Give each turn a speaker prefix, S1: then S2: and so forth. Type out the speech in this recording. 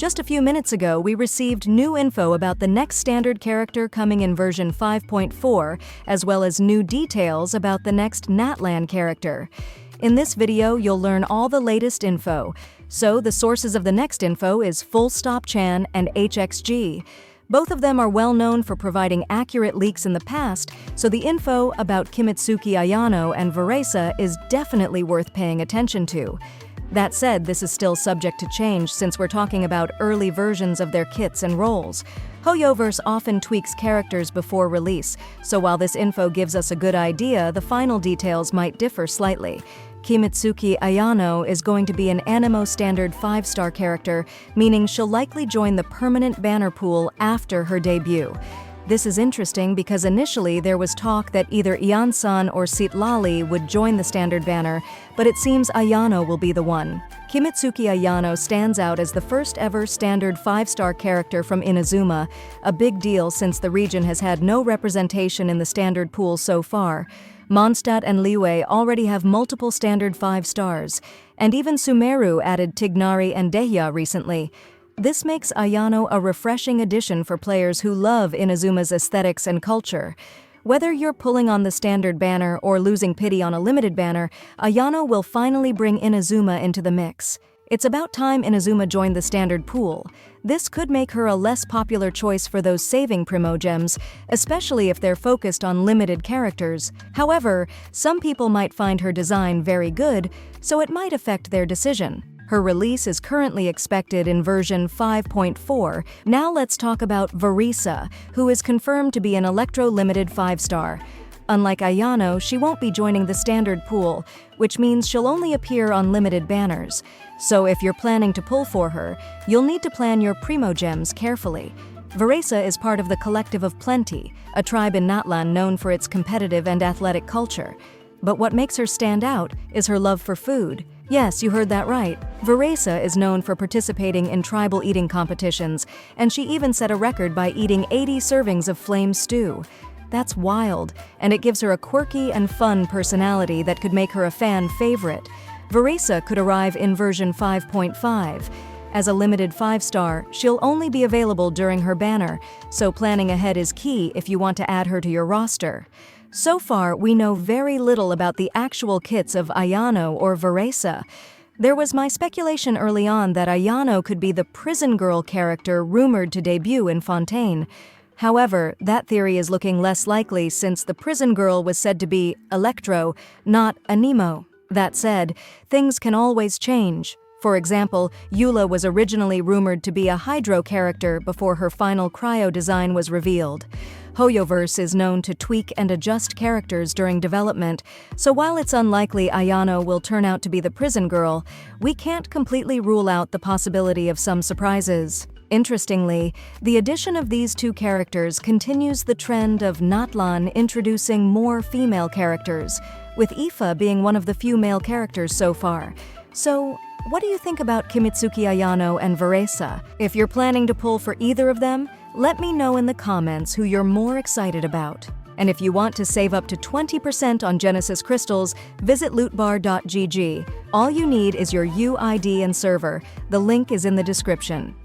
S1: Just a few minutes ago, we received new info about the next standard character coming in version 5.4, as well as new details about the next Natlan character. In this video, you'll learn all the latest info. So, the sources of the next info is Full Stop Chan and HXG. Both of them are well known for providing accurate leaks in the past, so the info about Kimitsuki Ayano and Veresa is definitely worth paying attention to. That said, this is still subject to change since we're talking about early versions of their kits and roles. Hoyoverse often tweaks characters before release, so while this info gives us a good idea, the final details might differ slightly. Kimitsuki Ayano is going to be an Animo Standard 5-star character, meaning she'll likely join the permanent banner pool after her debut. This is interesting because initially there was talk that either Ian-san or Citlali would join the standard banner, but it seems Ayano will be the one. Kimitsuki Ayano stands out as the first ever standard 5-star character from INAZUMA, a big deal since the region has had no representation in the standard pool so far. Mondstadt and Liyue already have multiple standard 5 stars, and even Sumeru added Tignari and Dehya recently. This makes Ayano a refreshing addition for players who love INAZUMA's aesthetics and culture. Whether you're pulling on the standard banner or losing pity on a limited banner, Ayano will finally bring INAZUMA into the mix. It's about time INAZUMA joined the standard pool. This could make her a less popular choice for those saving Primogems, especially if they're focused on limited characters. However, some people might find her design very good, so it might affect their decision. Her release is currently expected in version 5.4. Now let's talk about Veresa, who is confirmed to be an Electro-limited 5-star. Unlike Ayano, she won't be joining the standard pool, which means she'll only appear on limited banners. So if you're planning to pull for her, you'll need to plan your Primogems carefully. Veresa is part of the Collective of Plenty, a tribe in Natlan known for its competitive and athletic culture. But what makes her stand out is her love for food. Yes, you heard that right. Veresa is known for participating in tribal eating competitions, and she even set a record by eating 80 servings of flame stew. That's wild, and it gives her a quirky and fun personality that could make her a fan favorite. Veresa could arrive in version 5.5. As a limited 5-star, she'll only be available during her banner, so planning ahead is key if you want to add her to your roster. So far, we know very little about the actual kits of Ayano or Veresa. There was my speculation early on that Ayano could be the prison girl character rumored to debut in Fontaine. However, that theory is looking less likely since the prison girl was said to be Electro, not Animo. That said, things can always change. For example, Eula was originally rumored to be a Hydro character before her final Cryo design was revealed. Hoyoverse is known to tweak and adjust characters during development, so while it's unlikely Ayano will turn out to be the prison girl, we can't completely rule out the possibility of some surprises. Interestingly, the addition of these two characters continues the trend of Natlan introducing more female characters, with Aoife being one of the few male characters so far. So, what do you think about Kimitsuki Ayano and Veresa? If you're planning to pull for either of them, let me know in the comments who you're more excited about. And if you want to save up to 20% on Genesis crystals, visit lootbar.gg. All you need is your UID and server. The link is in the description.